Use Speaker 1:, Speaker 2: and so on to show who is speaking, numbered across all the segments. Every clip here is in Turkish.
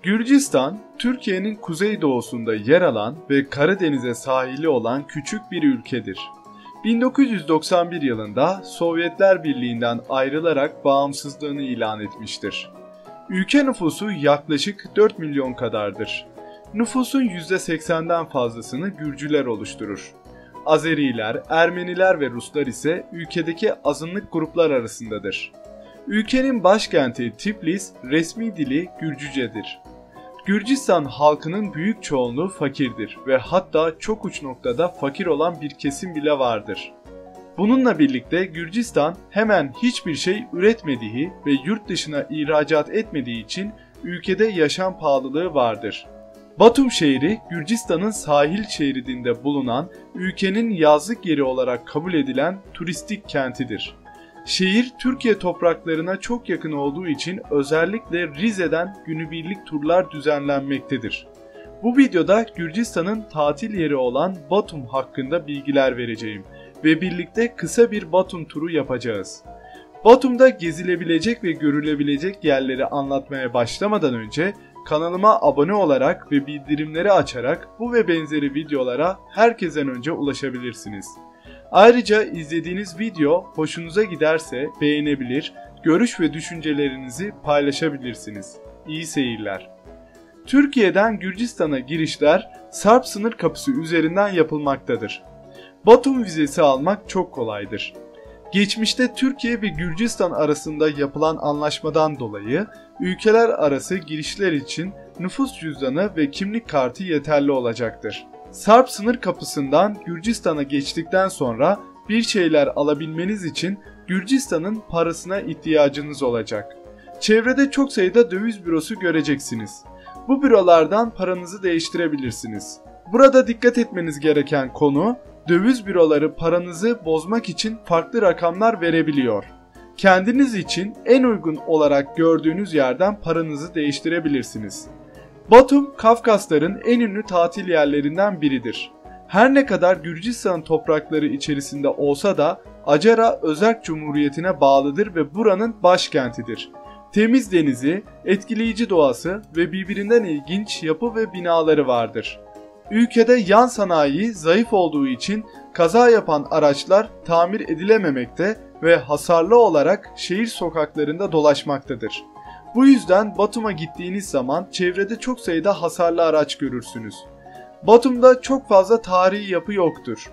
Speaker 1: Gürcistan, Türkiye'nin kuzeydoğusunda yer alan ve Karadeniz'e sahili olan küçük bir ülkedir. 1991 yılında Sovyetler Birliği'nden ayrılarak bağımsızlığını ilan etmiştir. Ülke nüfusu yaklaşık 4 milyon kadardır. Nüfusun %80'den fazlasını Gürcüler oluşturur. Azeriler, Ermeniler ve Ruslar ise ülkedeki azınlık gruplar arasındadır. Ülkenin başkenti Tiflis, resmi dili Gürcücedir. Gürcistan halkının büyük çoğunluğu fakirdir ve hatta çok uç noktada fakir olan bir kesim bile vardır. Bununla birlikte Gürcistan hemen hiçbir şey üretmediği ve yurt dışına ihracat etmediği için ülkede yaşam pahalılığı vardır. Batum şehri, Gürcistan'ın sahil şeridinde bulunan, ülkenin yazlık yeri olarak kabul edilen turistik kentidir. Şehir, Türkiye topraklarına çok yakın olduğu için özellikle Rize'den günübirlik turlar düzenlenmektedir. Bu videoda Gürcistan'ın tatil yeri olan Batum hakkında bilgiler vereceğim ve birlikte kısa bir Batum turu yapacağız. Batum'da gezilebilecek ve görülebilecek yerleri anlatmaya başlamadan önce kanalıma abone olarak ve bildirimleri açarak bu ve benzeri videolara herkesten önce ulaşabilirsiniz. Ayrıca izlediğiniz video hoşunuza giderse beğenebilir, görüş ve düşüncelerinizi paylaşabilirsiniz. İyi seyirler. Türkiye'den Gürcistan'a girişler Sarp sınır kapısı üzerinden yapılmaktadır. Batum vizesi almak çok kolaydır. Geçmişte Türkiye ve Gürcistan arasında yapılan anlaşmadan dolayı ülkeler arası girişler için nüfus cüzdanı ve kimlik kartı yeterli olacaktır. Sarp sınır kapısından Gürcistan'a geçtikten sonra bir şeyler alabilmeniz için Gürcistan'ın parasına ihtiyacınız olacak. Çevrede çok sayıda döviz bürosu göreceksiniz. Bu bürolardan paranızı değiştirebilirsiniz. Burada dikkat etmeniz gereken konu, döviz büroları paranızı bozmak için farklı rakamlar verebiliyor. Kendiniz için en uygun olarak gördüğünüz yerden paranızı değiştirebilirsiniz. Batum, Kafkasların en ünlü tatil yerlerinden biridir. Her ne kadar Gürcistan toprakları içerisinde olsa da Acara Özerk Cumhuriyeti'ne bağlıdır ve buranın başkentidir. Temiz denizi, etkileyici doğası ve birbirinden ilginç yapı ve binaları vardır. Ülkede yan sanayi zayıf olduğu için kaza yapan araçlar tamir edilememekte ve hasarlı olarak şehir sokaklarında dolaşmaktadır. Bu yüzden Batum'a gittiğiniz zaman çevrede çok sayıda hasarlı araç görürsünüz. Batum'da çok fazla tarihi yapı yoktur.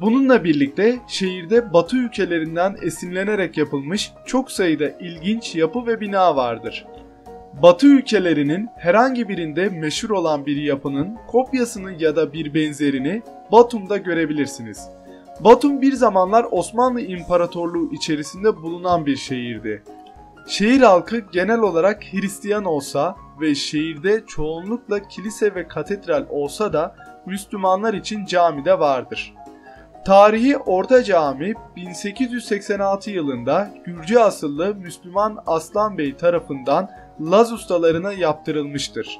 Speaker 1: Bununla birlikte şehirde Batı ülkelerinden esinlenerek yapılmış çok sayıda ilginç yapı ve bina vardır. Batı ülkelerinin herhangi birinde meşhur olan bir yapının kopyasını ya da bir benzerini Batum'da görebilirsiniz. Batum bir zamanlar Osmanlı İmparatorluğu içerisinde bulunan bir şehirdi. Şehir halkı genel olarak Hristiyan olsa ve şehirde çoğunlukla kilise ve katedral olsa da Müslümanlar için cami de vardır. Tarihi Orta Cami 1886 yılında Gürcü asıllı Müslüman Aslan Bey tarafından Laz ustalarına yaptırılmıştır.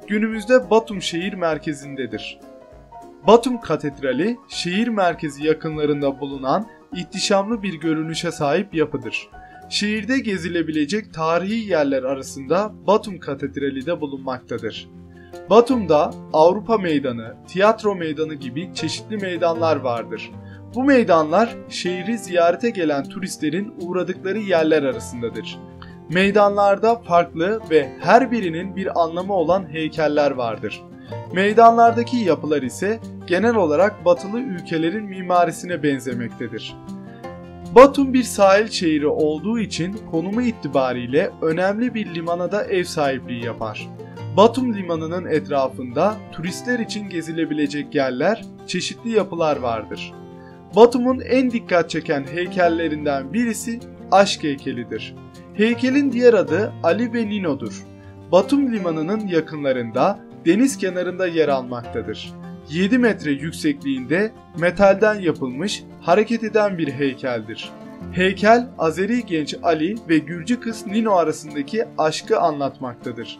Speaker 1: Günümüzde Batum şehir merkezindedir. Batum Katedrali şehir merkezi yakınlarında bulunan ihtişamlı bir görünüşe sahip yapıdır. Şehirde gezilebilecek tarihi yerler arasında Batum Katedrali de bulunmaktadır. Batum'da Avrupa Meydanı, Tiyatro Meydanı gibi çeşitli meydanlar vardır. Bu meydanlar şehri ziyarete gelen turistlerin uğradıkları yerler arasındadır. Meydanlarda farklı ve her birinin bir anlamı olan heykeller vardır. Meydanlardaki yapılar ise genel olarak batılı ülkelerin mimarisine benzemektedir. Batum bir sahil şehri olduğu için konumu itibariyle önemli bir limana da ev sahipliği yapar. Batum limanının etrafında turistler için gezilebilecek yerler, çeşitli yapılar vardır. Batum'un en dikkat çeken heykellerinden birisi Aşk heykelidir. Heykelin diğer adı Ali ve Nino'dur. Batum limanının yakınlarında, deniz kenarında yer almaktadır. 7 metre yüksekliğinde metalden yapılmış, hareket eden bir heykeldir. Heykel, Azeri genç Ali ve Gürcü kız Nino arasındaki aşkı anlatmaktadır.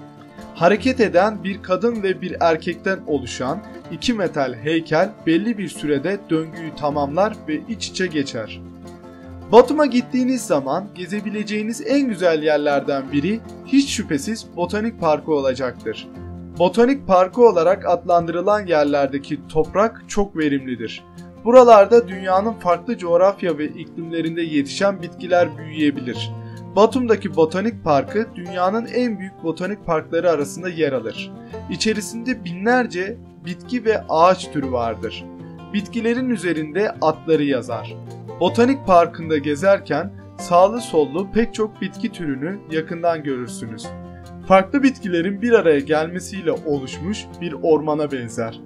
Speaker 1: Hareket eden bir kadın ve bir erkekten oluşan iki metal heykel belli bir sürede döngüyü tamamlar ve iç içe geçer. Batum'a gittiğiniz zaman gezebileceğiniz en güzel yerlerden biri hiç şüphesiz Botanik Parkı olacaktır. Botanik Parkı olarak adlandırılan yerlerdeki toprak çok verimlidir. Buralarda dünyanın farklı coğrafya ve iklimlerinde yetişen bitkiler büyüyebilir. Batum'daki Botanik Parkı dünyanın en büyük botanik parkları arasında yer alır. İçerisinde binlerce bitki ve ağaç türü vardır. Bitkilerin üzerinde adları yazar. Botanik Parkı'nda gezerken sağlı sollu pek çok bitki türünü yakından görürsünüz. Farklı bitkilerin bir araya gelmesiyle oluşmuş bir ormana benzer.